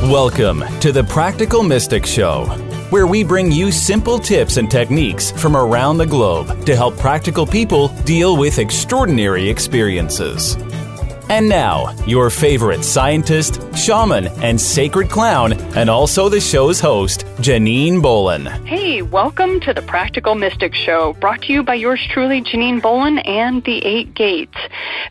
Welcome to the Practical Mystic Show, where we bring you simple tips and techniques from around the globe to help practical people deal with extraordinary experiences. And now, your favorite scientist, shaman, and sacred clown, and also the show's host, Janine Bolin. Hey, welcome to the Practical Mystic Show, brought to you by yours truly, Janine Bolin, and the 8 Gates.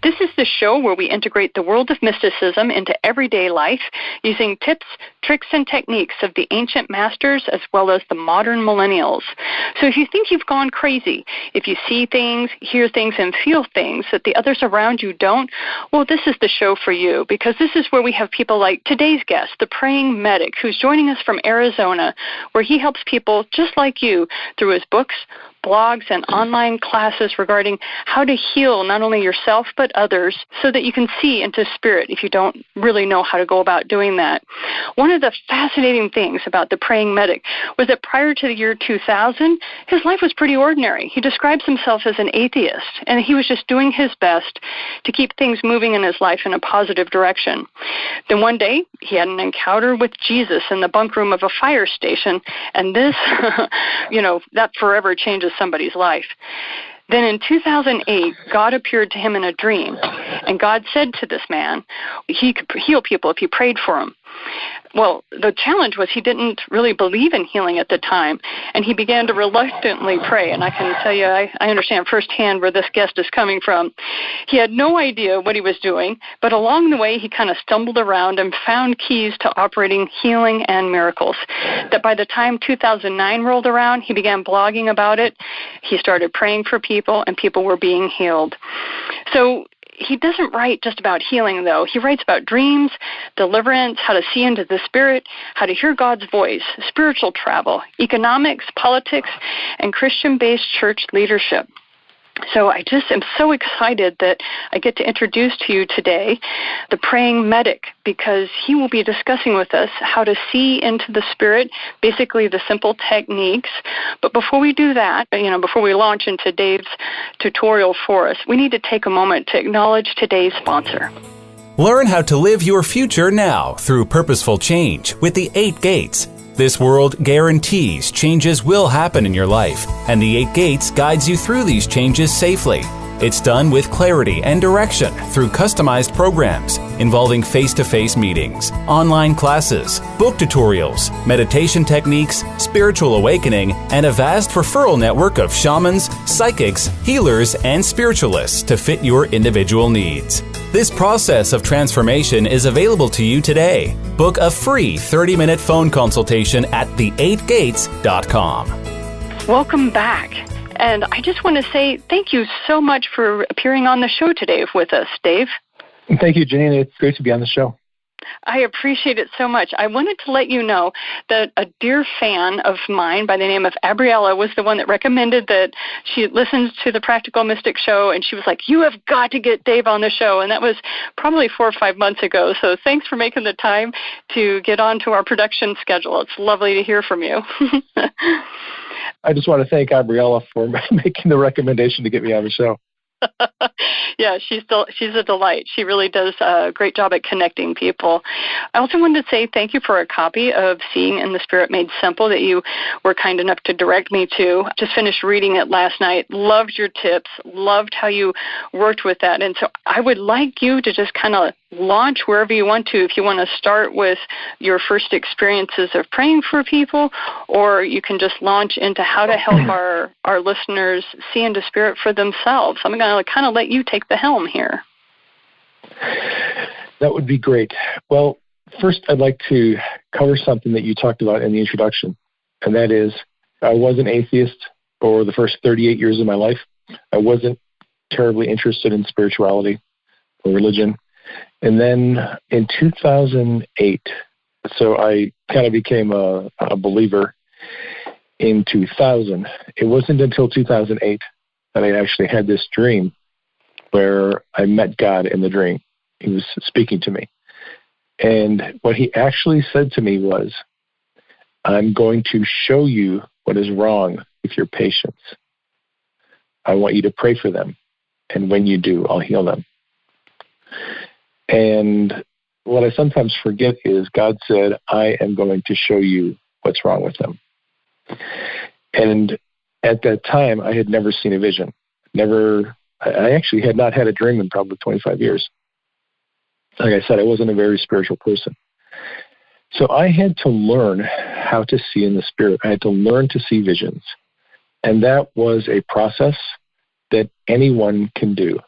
This is the show where we integrate the world of mysticism into everyday life using tips, tricks, and techniques of the ancient masters as well as the modern millennials. So if you think you've gone crazy, if you see things, hear things, and feel things that the others around you don't, well, this is the show for you, because this is where we have people like today's guest, the praying medic, who's joining us from Arizona, where he helps people just like you through his books, blogs, and online classes regarding how to heal not only yourself but others so that you can see into spirit if you don't really know how to go about doing that. One of the fascinating things about the praying medic was that prior to the year 2000, his life was pretty ordinary. He describes himself as an atheist, and he was just doing his best to keep things moving in his life in a positive direction. Then one day, he had an encounter with Jesus in the bunk room of a fire station, and this, that forever changes somebody's life. Then in 2008, God appeared to him in a dream, and God said to this man he could heal people if he prayed for them. Well, the challenge was he didn't really believe in healing at the time, and he began to reluctantly pray. And I can tell you, I understand firsthand where this guest is coming from. He had no idea what he was doing, but along the way, he kind of stumbled around and found keys to operating healing and miracles. That by the time 2009 rolled around, he began blogging about it. He started praying for people, and people were being healed. So he doesn't write just about healing, though. He writes about dreams, deliverance, how to see into the spirit, how to hear God's voice, spiritual travel, economics, politics, and Christian-based church leadership. So I just am so excited that I get to introduce to you today the praying medic, because he will be discussing with us how to see into the spirit, basically the simple techniques. But before we do that, before we launch into Dave's tutorial for us, we need to take a moment to acknowledge today's sponsor. Learn how to live your future now through purposeful change with the 8 Gates. This world guarantees changes will happen in your life, and the 8 Gates guides you through these changes safely. It's done with clarity and direction through customized programs involving face-to-face meetings, online classes, book tutorials, meditation techniques, spiritual awakening, and a vast referral network of shamans, psychics, healers, and spiritualists to fit your individual needs. This process of transformation is available to you today. Book a free 30-minute phone consultation at the8gates.com. Welcome back. And I just want to say thank you so much for appearing on the show today with us, Dave. Thank you, Janine. It's great to be on the show. I appreciate it so much. I wanted to let you know that a dear fan of mine by the name of Abriella was the one that recommended that she listens to the Practical Mystic Show, and she was like, you have got to get Dave on the show. And that was probably 4 or 5 months ago. So thanks for making the time to get onto our production schedule. It's lovely to hear from you. I just want to thank Gabriella for making the recommendation to get me on the show. Yeah, she's a delight. She really does a great job at connecting people. I also wanted to say thank you for a copy of Seeing in the Spirit Made Simple that you were kind enough to direct me to. Just finished reading it last night. Loved your tips. Loved how you worked with that. And so I would like you to just kind of launch wherever you want to. If you want to start with your first experiences of praying for people, or you can just launch into how to help our listeners see into spirit for themselves. I'm going to kind of let you take the helm here. That would be great. Well, first I'd like to cover something that you talked about in the introduction, and that is I was an atheist for the first 38 years of my life. I wasn't terribly interested in spirituality or religion. And then in 2008, so I kind of became a believer in 2000. It wasn't until 2008 that I actually had this dream where I met God in the dream. He was speaking to me. And what he actually said to me was, I'm going to show you what is wrong with your patients. I want you to pray for them. And when you do, I'll heal them. And what I sometimes forget is God said, I am going to show you what's wrong with them. And at that time, I had never seen a vision. I actually had not had a dream in probably 25 years. Like I said, I wasn't a very spiritual person. So I had to learn how to see in the spirit. I had to learn to see visions. And that was a process that anyone can do.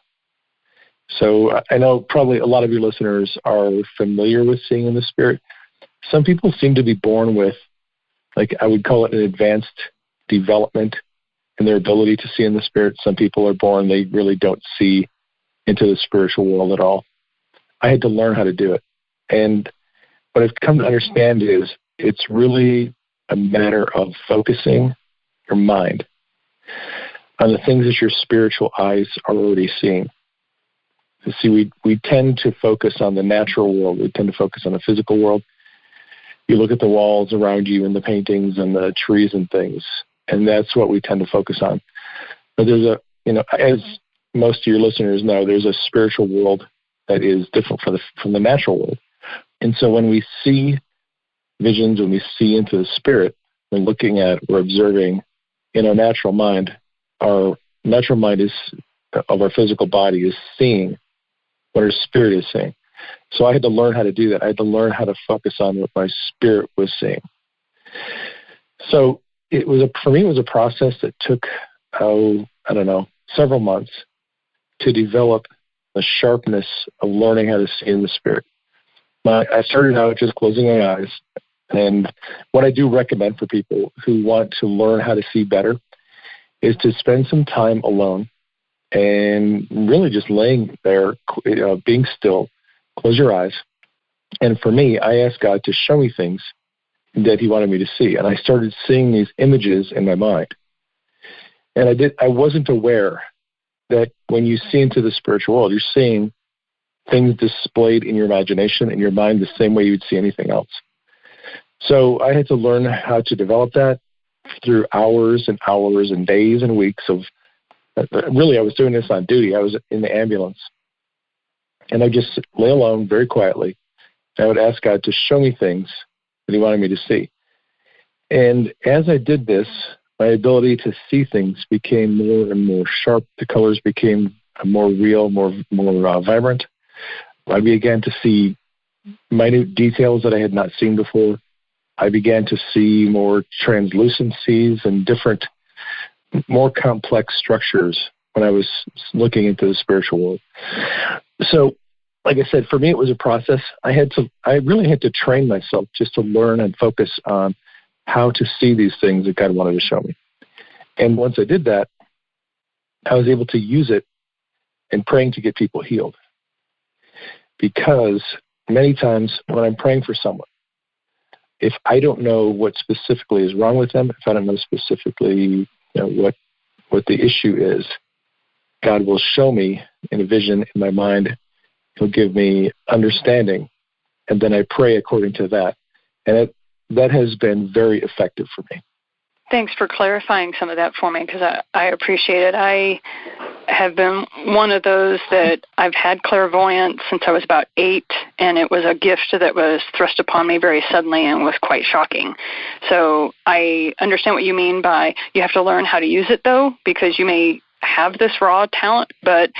So I know probably a lot of your listeners are familiar with seeing in the spirit. Some people seem to be born with, like I would call it an advanced development in their ability to see in the spirit. Some people are born, they really don't see into the spiritual world at all. I had to learn how to do it. And what I've come to understand is it's really a matter of focusing your mind on the things that your spiritual eyes are already seeing. You see, we tend to focus on the natural world. We tend to focus on the physical world. You look at the walls around you and the paintings and the trees and things, and that's what we tend to focus on. But there's as most of your listeners know, there's a spiritual world that is different from the natural world. And so when we see visions, when we see into the spirit, we're looking at, we're observing in our natural mind of our physical body is seeing what our spirit is seeing. So I had to learn how to do that. I had to learn how to focus on what my spirit was seeing. So for me, it was a process that took, several months to develop the sharpness of learning how to see in the spirit. I started out just closing my eyes. And what I do recommend for people who want to learn how to see better is to spend some time alone and really just laying there, being still, close your eyes. And for me, I asked God to show me things that he wanted me to see. And I started seeing these images in my mind. And I wasn't aware that when you see into the spiritual world, you're seeing things displayed in your imagination and your mind the same way you would see anything else. So I had to learn how to develop that through hours and hours and days and weeks of, really I was doing this on duty. I was in the ambulance. And I just lay alone very quietly. I would ask God to show me things that he wanted me to see. And as I did this, my ability to see things became more and more sharp. The colors became more real, more vibrant. I began to see minute details that I had not seen before. I began to see more translucencies and different, more complex structures when I was looking into the spiritual world. So, like I said, for me, it was a process. I really had to train myself just to learn and focus on how to see these things that God wanted to show me. And once I did that, I was able to use it in praying to get people healed. Because many times when I'm praying for someone, if I don't know what specifically is wrong with them, if I don't know specifically what the issue is, God will show me in a vision in my mind. He'll give me understanding, and then I pray according to that. And that has been very effective for me. Thanks for clarifying some of that for me, because I appreciate it. I have been one of those that I've had clairvoyance since I was about 8, and it was a gift that was thrust upon me very suddenly and was quite shocking. So I understand what you mean by you have to learn how to use it, though, because you may have this raw talent, but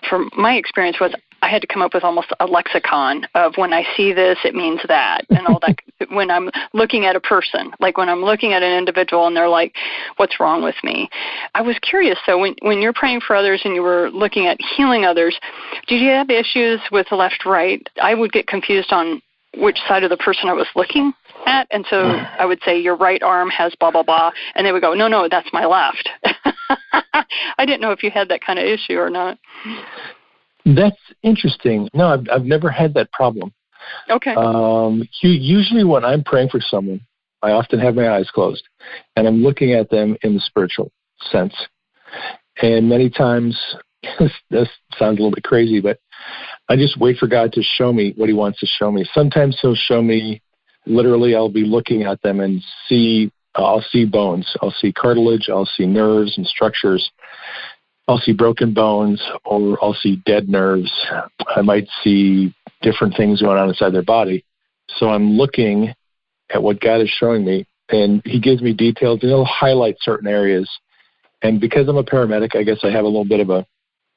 from my experience was I had to come up with almost a lexicon of when I see this, it means that, and all that. When I'm looking at a person, like when I'm looking at an individual and they're like, what's wrong with me? I was curious, though, when you're praying for others and you were looking at healing others, did you have issues with the left, right? I would get confused on which side of the person I was looking at, and so I would say your right arm has blah, blah, blah, and they would go, no, that's my left. I didn't know if you had that kind of issue or not. That's interesting. No, I've never had that problem. Okay. Usually when I'm praying for someone, I often have my eyes closed, and I'm looking at them in the spiritual sense. And many times, this sounds a little bit crazy, but I just wait for God to show me what he wants to show me. Sometimes he'll show me, literally, I'll be looking at them and I'll see bones. I'll see cartilage. I'll see nerves and structures. I'll see broken bones, or I'll see dead nerves. I might see different things going on inside their body. So I'm looking at what God is showing me, and He gives me details, and He'll highlight certain areas. And because I'm a paramedic, I guess I have a little bit of a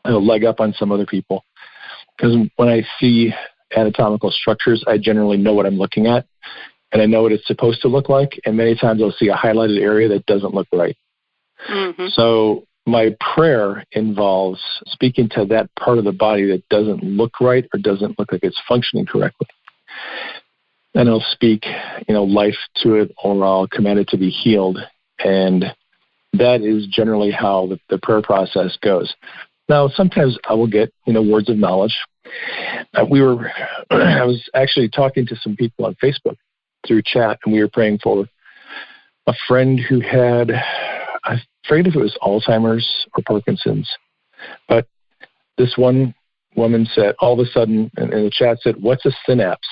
leg up on some other people. Because when I see anatomical structures, I generally know what I'm looking at, and I know what it's supposed to look like. And many times I'll see a highlighted area that doesn't look right. Mm-hmm. So my prayer involves speaking to that part of the body that doesn't look right or doesn't look like it's functioning correctly. And I'll speak, life to it, or I'll command it to be healed. And that is generally how the prayer process goes. Now, sometimes I will get, words of knowledge. I was actually talking to some people on Facebook through chat, and we were praying for a friend who had, I forget if it was Alzheimer's or Parkinson's, but this one woman said, all of a sudden, in the chat said, "What's a synapse?"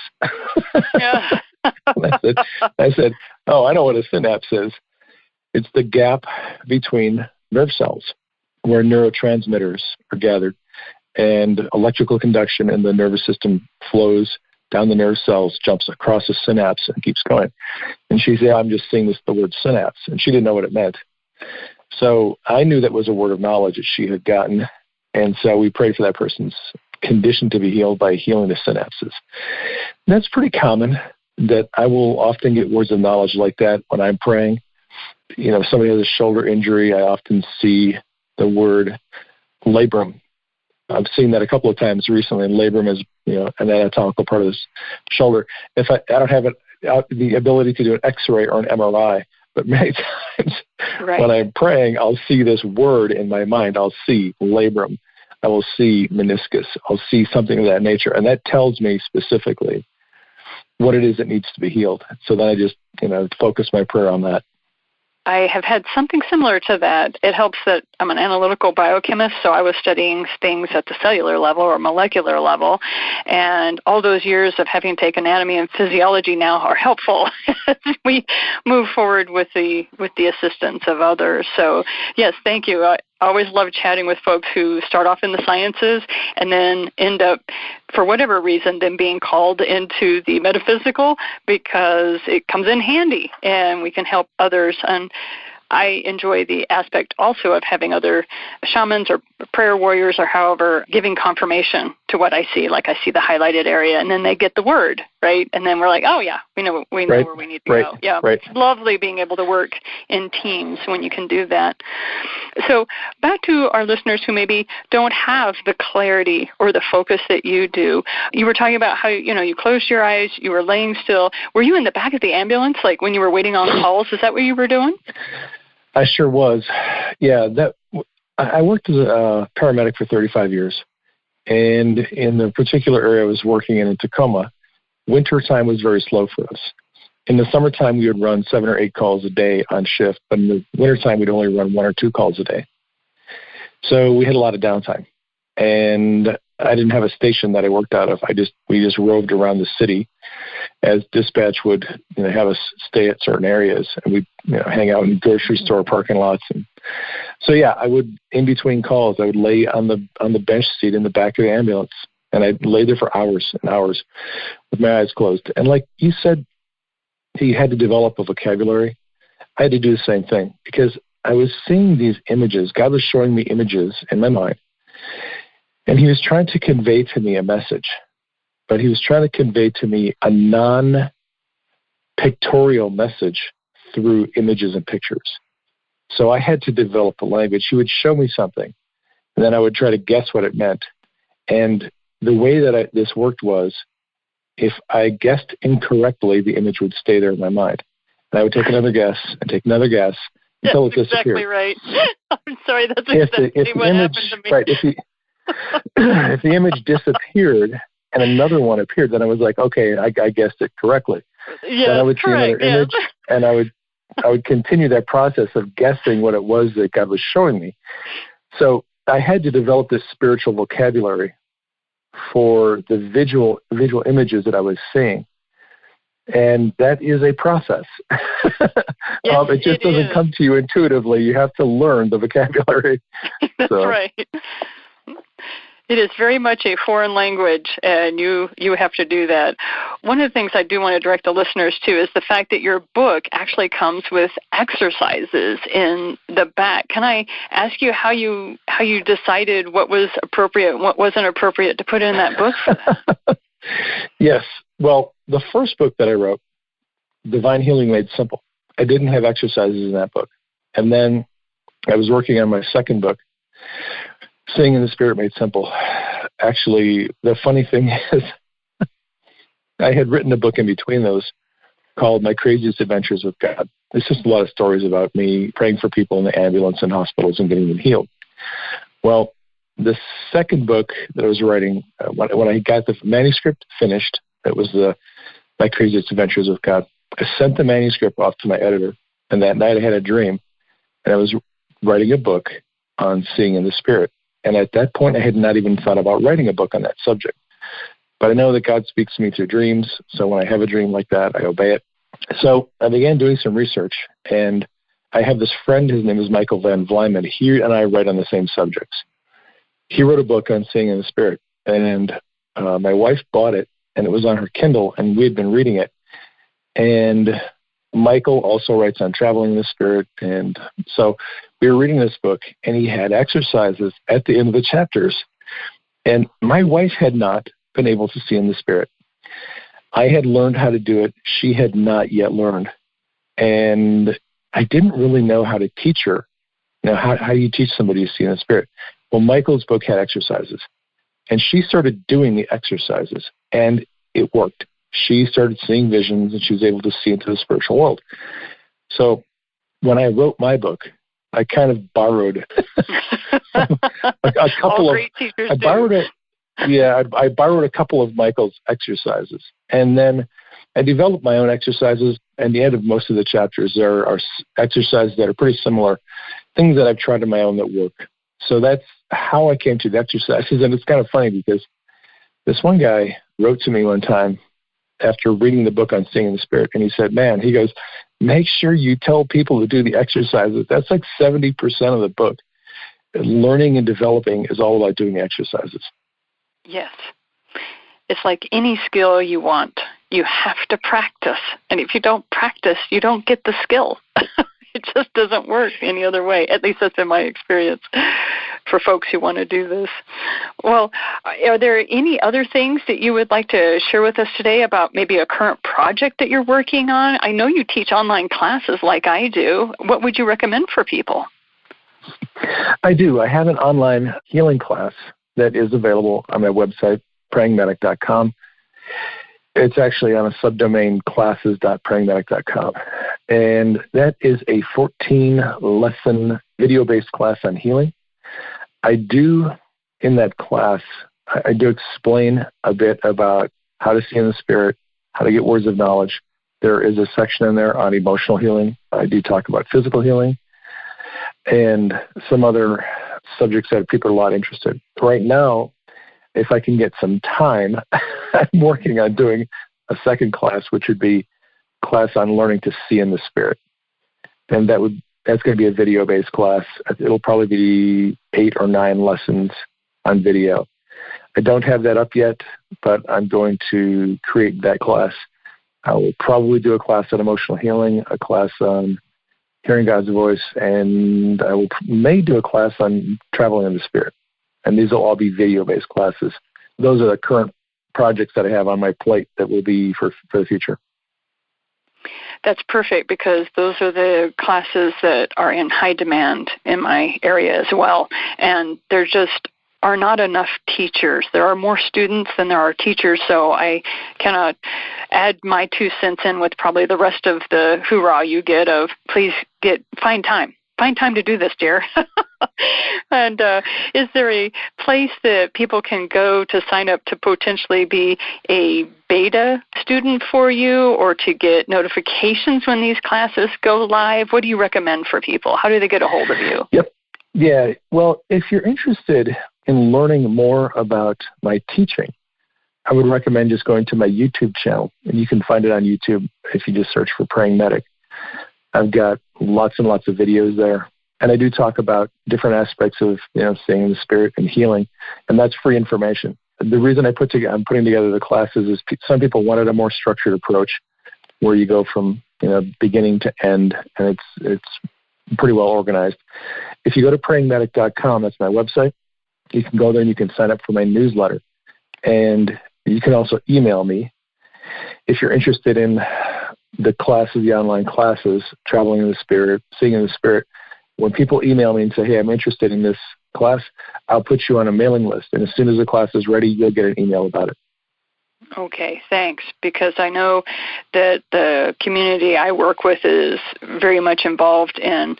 Yeah. I said, "Oh, I know what a synapse is. It's the gap between nerve cells where neurotransmitters are gathered, and electrical conduction in the nervous system flows down the nerve cells, jumps across a synapse, and keeps going." And she said, "I'm just seeing the word synapse," and she didn't know what it meant. So I knew that was a word of knowledge that she had gotten, and so we prayed for that person's condition to be healed by healing the synapses. And that's pretty common, that I will often get words of knowledge like that when I'm praying. If somebody has a shoulder injury, I often see the word labrum. I've seen that a couple of times recently, and labrum is, an anatomical part of the shoulder. If I don't have the ability to do an X-ray or an MRI, but many times when I'm praying, I'll see this word in my mind. I'll see labrum. I will see meniscus. I'll see something of that nature, and that tells me specifically what it is that needs to be healed. So then I just, focus my prayer on that. I have had something similar to that. It helps that I'm an analytical biochemist, so I was studying things at the cellular level or molecular level, and all those years of having taken anatomy and physiology now are helpful as we move forward with the assistance of others. So, yes, thank you. I always love chatting with folks who start off in the sciences and then end up, for whatever reason, then being called into the metaphysical, because it comes in handy and we can help others. And I enjoy the aspect also of having other shamans or prayer warriors or however giving confirmation to what I see. Like I see the highlighted area, and then they get the word, right? And then we're like, oh, yeah, we know where we need to go. Yeah, It's lovely being able to work in teams when you can do that. So back to our listeners who maybe don't have the clarity or the focus that you do. You were talking about how, you closed your eyes, you were laying still. Were you in the back of the ambulance, like when you were waiting on calls? Is that what you were doing? I sure was. Yeah, I worked as a paramedic for 35 years. And in the particular area I was working in Tacoma, winter time was very slow for us. In the summertime, we would run 7 or 8 calls a day on shift, but in the wintertime, we'd only run 1 or 2 calls a day. So we had a lot of downtime. And I didn't have a station that I worked out of. We just roved around the city as dispatch would have us stay at certain areas, and we'd hang out in grocery store parking lots. And so I would, in between calls, I would lay on the bench seat in the back of the ambulance, and I'd lay there for hours and hours with my eyes closed. And like you said, you had to develop a vocabulary. I had to do the same thing because I was seeing these images. God was showing me images in my mind, and He was trying to convey to me a message. But He was trying to convey to me a non-pictorial message through images and pictures. So I had to develop a language. He would show me something, and then I would try to guess what it meant. And the way that this worked was, if I guessed incorrectly, the image would stay there in my mind. And I would take another guess and take another guess until it disappeared. Exactly right. I'm sorry, that's exactly what happened to me. Right, if the image disappeared and another one appeared, then I was like, okay, I guessed it correctly. Yeah, then I would see another image, and I would continue that process of guessing what it was that God was showing me. So I had to develop this spiritual vocabulary for the visual images that I was seeing. And that is a process. Yes, it just doesn't come to you intuitively. You have to learn the vocabulary. That's right. It is very much a foreign language, and you have to do that. One of the things I do want to direct the listeners to is the fact that your book actually comes with exercises in the back. Can I ask you how you decided what was appropriate and what wasn't appropriate to put in that book? Yes. Well, the first book that I wrote, Divine Healing Made Simple, I didn't have exercises in that book. And then I was working on my second book, Seeing in the Spirit Made Simple. Actually, the funny thing is, I had written a book in between those called My Craziest Adventures with God. It's just a lot of stories about me praying for people in the ambulance and hospitals and getting them healed. Well, the second book that I was writing, when I got the manuscript finished, it was My Craziest Adventures with God. I sent the manuscript off to my editor, and that night I had a dream, and I was writing a book on seeing in the Spirit. And at that point, I had not even thought about writing a book on that subject. But I know that God speaks to me through dreams, so when I have a dream like that, I obey it. So I began doing some research, and I have this friend, his name is Michael Van Vlymen. He and I write on the same subjects. He wrote a book on seeing in the Spirit, and my wife bought it, and it was on her Kindle, and we had been reading it. And Michael also writes on traveling in the Spirit, and so we were reading this book, and he had exercises at the end of the chapters. And my wife had not been able to see in the Spirit. I had learned how to do it. She had not yet learned. And I didn't really know how to teach her. Now, how do you teach somebody to see in the Spirit? Well, Michael's book had exercises, and she started doing the exercises, and it worked. She started seeing visions, and she was able to see into the spiritual world. So when I wrote my book, I kind of borrowed a couple All great teachers I borrowed it. Yeah, I borrowed a couple of Michael's exercises, and then I developed my own exercises. And the end of most of the chapters, there are exercises that are pretty similar, things that I've tried on my own that work. So that's how I came to the exercises. And it's kind of funny because this one guy wrote to me one time after reading the book on Seeing in the Spirit, and he said, man, he goes, make sure you tell people to do the exercises. That's like 70% of the book. Learning and developing is all about doing the exercises. Yes. It's like any skill you want, you have to practice. And if you don't practice, you don't get the skill. It just doesn't work any other way. At least that's in my experience for folks who want to do this. Well, are there any other things that you would like to share with us today about maybe a current project that you're working on? I know you teach online classes like I do. What would you recommend for people? I do. I have an online healing class that is available on my website, prayingmedic.com. It's actually on a subdomain, classes.prayingmedic.com. And that is a 14-lesson video-based class on healing. I do, in that class, I do explain a bit about how to see in the Spirit, how to get words of knowledge. There is a section in there on emotional healing. I do talk about physical healing and some other subjects that people are a lot interested. Right now, if I can get some time, I'm working on doing a second class, which would be a class on learning to see in the Spirit. And that's going to be a video-based class. It'll probably be 8 or 9 lessons on video. I don't have that up yet, but I'm going to create that class. I will probably do a class on emotional healing, a class on hearing God's voice, and I may do a class on traveling in the Spirit. And these will all be video-based classes. Those are the current projects that I have on my plate that will be for the future. That's perfect because those are the classes that are in high demand in my area as well. And there just are not enough teachers. There are more students than there are teachers, so I cannot add my 2 cents in with probably the rest of the hoorah you get of please find time. Find time to do this, dear. And is there a place that people can go to sign up to potentially be a beta student for you or to get notifications when these classes go live? What do you recommend for people? How do they get a hold of you? Yep. Yeah. Well, if you're interested in learning more about my teaching, I would recommend just going to my YouTube channel, and you can find it on YouTube if you just search for Praying Medic. I've got lots and lots of videos there, and I do talk about different aspects of seeing the spirit and healing, and that's free information. The reason I'm putting together the classes is some people wanted a more structured approach where you go from beginning to end, and it's pretty well organized. If you go to prayingmedic.com, that's my website, you can go there and you can sign up for my newsletter. And you can also email me if you're interested in the classes, the online classes, traveling in the spirit, seeing in the spirit. When people email me and say, hey, I'm interested in this class, I'll put you on a mailing list. And as soon as the class is ready, you'll get an email about it. Okay, thanks, because I know that the community I work with is very much involved in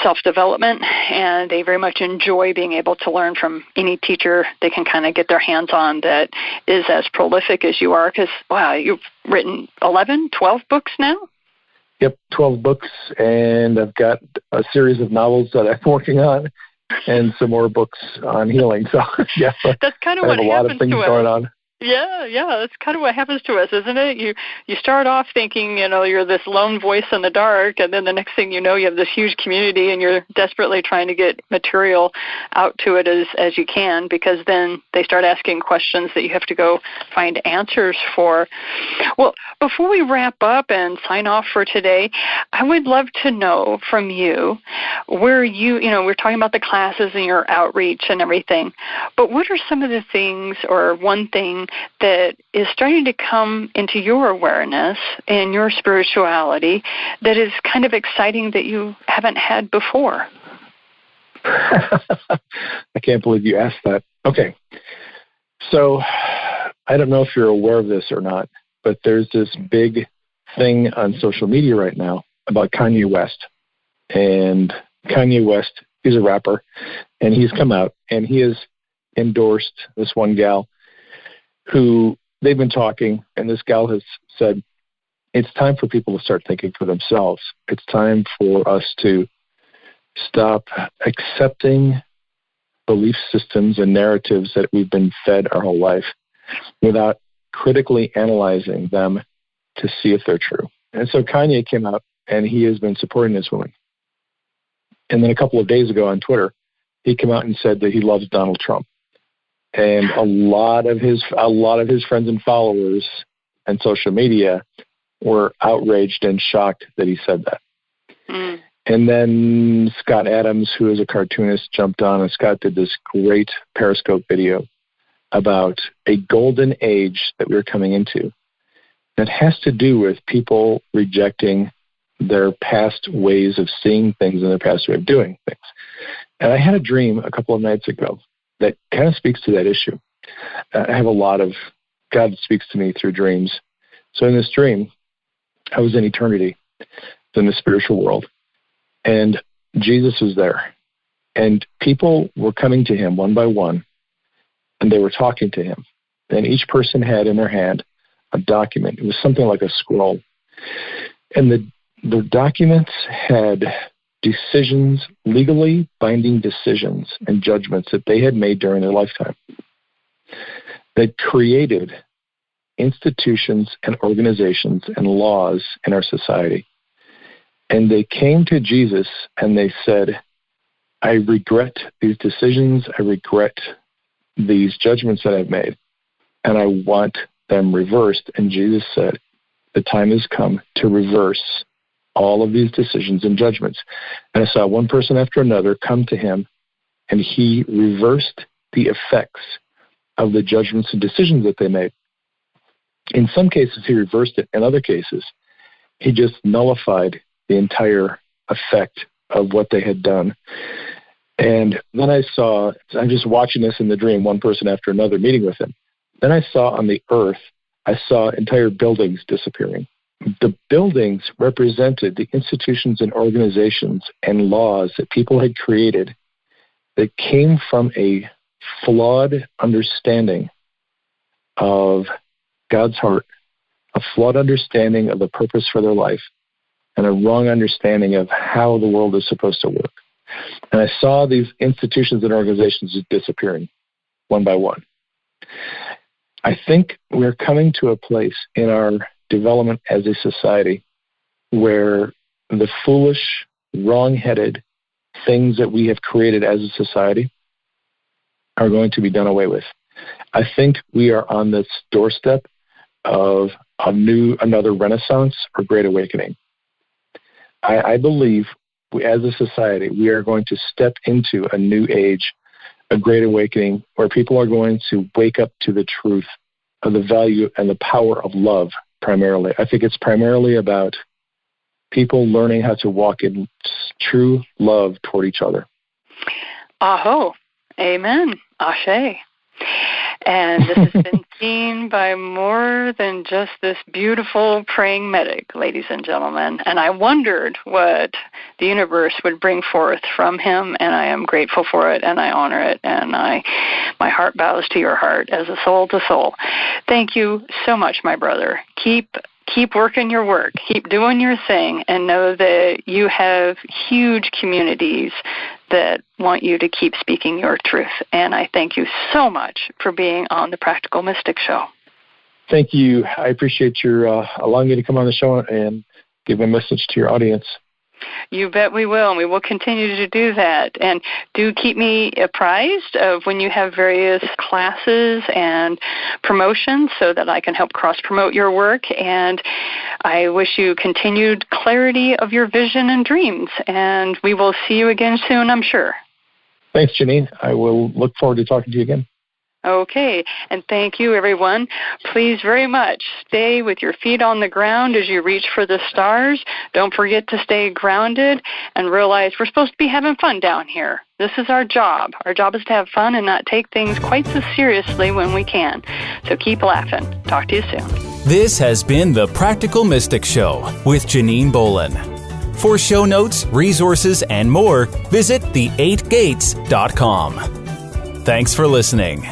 self-development, and they very much enjoy being able to learn from any teacher they can kind of get their hands on that is as prolific as you are, because, wow, you've written 11, 12 books now? Yep, 12 books, and I've got a series of novels that I'm working on and some more books on healing. So, yeah, that's kind of I have what a lot happens of things to us. going on. Yeah, that's kind of what happens to us, isn't it? You start off thinking, you're this lone voice in the dark, and then the next thing you know, you have this huge community, and you're desperately trying to get material out to it as you can, because then they start asking questions that you have to go find answers for. Well, before we wrap up and sign off for today, I would love to know from you where we're talking about the classes and your outreach and everything, but what are some of the things, or one thing that is starting to come into your awareness and your spirituality that is kind of exciting that you haven't had before? I can't believe you asked that. Okay. So I don't know if you're aware of this or not, but there's this big thing on social media right now about Kanye West. And Kanye West is a rapper, and he's come out and he has endorsed this one gal who they've been talking, and this gal has said, it's time for people to start thinking for themselves. It's time for us to stop accepting belief systems and narratives that we've been fed our whole life without critically analyzing them to see if they're true. And so Kanye came out, and he has been supporting this woman. And then a couple of days ago on Twitter, he came out and said that he loves Donald Trump. And a lot of his friends and followers on social media were outraged and shocked that he said that. Mm. And then Scott Adams, who is a cartoonist, jumped on, and Scott did this great Periscope video about a golden age that we're coming into that has to do with people rejecting their past ways of seeing things and their past way of doing things. And I had a dream a couple of nights ago that kind of speaks to that issue. I have a lot of, God speaks to me through dreams. So in this dream, I was in eternity, in the spiritual world, and Jesus was there. And people were coming to him one by one, and they were talking to him. And each person had in their hand a document. It was something like a scroll. And the documents had decisions, legally binding decisions and judgments that they had made during their lifetime that created institutions and organizations and laws in our society. And they came to Jesus and they said, I regret these decisions, I regret these judgments that I've made, and I want them reversed. And Jesus said, the time has come to reverse all of these decisions and judgments. And I saw one person after another come to him, and he reversed the effects of the judgments and decisions that they made. In some cases, he reversed it. In other cases, he just nullified the entire effect of what they had done. And then I'm just watching this in the dream, one person after another meeting with him. Then I saw on the earth, I saw entire buildings disappearing. The buildings represented the institutions and organizations and laws that people had created that came from a flawed understanding of God's heart, a flawed understanding of the purpose for their life, and a wrong understanding of how the world is supposed to work. And I saw these institutions and organizations just disappearing one by one. I think we're coming to a place in our development as a society where the foolish, wrong-headed things that we have created as a society are going to be done away with. I think we are on this doorstep of another renaissance or great awakening. I believe as a society, we are going to step into a new age, a great awakening, where people are going to wake up to the truth of the value and the power of love primarily. I think it's primarily about people learning how to walk in true love toward each other. Aho. Amen. Ashe. And this has been seen by more than just this beautiful praying medic, ladies and gentlemen. And I wondered what the universe would bring forth from him, and I am grateful for it, and I honor it, and my heart bows to your heart as a soul to soul. Thank you so much, my brother. Keep working your work. Keep doing your thing, and know that you have huge communities that want you to keep speaking your truth. And I thank you so much for being on the Practical Mystic Show. Thank you. I appreciate your allowing me to come on the show and give a message to your audience. You bet we will, and we will continue to do that. And do keep me apprised of when you have various classes and promotions so that I can help cross-promote your work. And I wish you continued clarity of your vision and dreams. And we will see you again soon, I'm sure. Thanks, Janine. I will look forward to talking to you again. Okay, and thank you, everyone. Please very much stay with your feet on the ground as you reach for the stars. Don't forget to stay grounded and realize we're supposed to be having fun down here. This is our job. Our job is to have fun and not take things quite so seriously when we can. So keep laughing. Talk to you soon. This has been the Practical Mystic Show with Janine Bolin. For show notes, resources, and more, visit the8gates.com. Thanks for listening.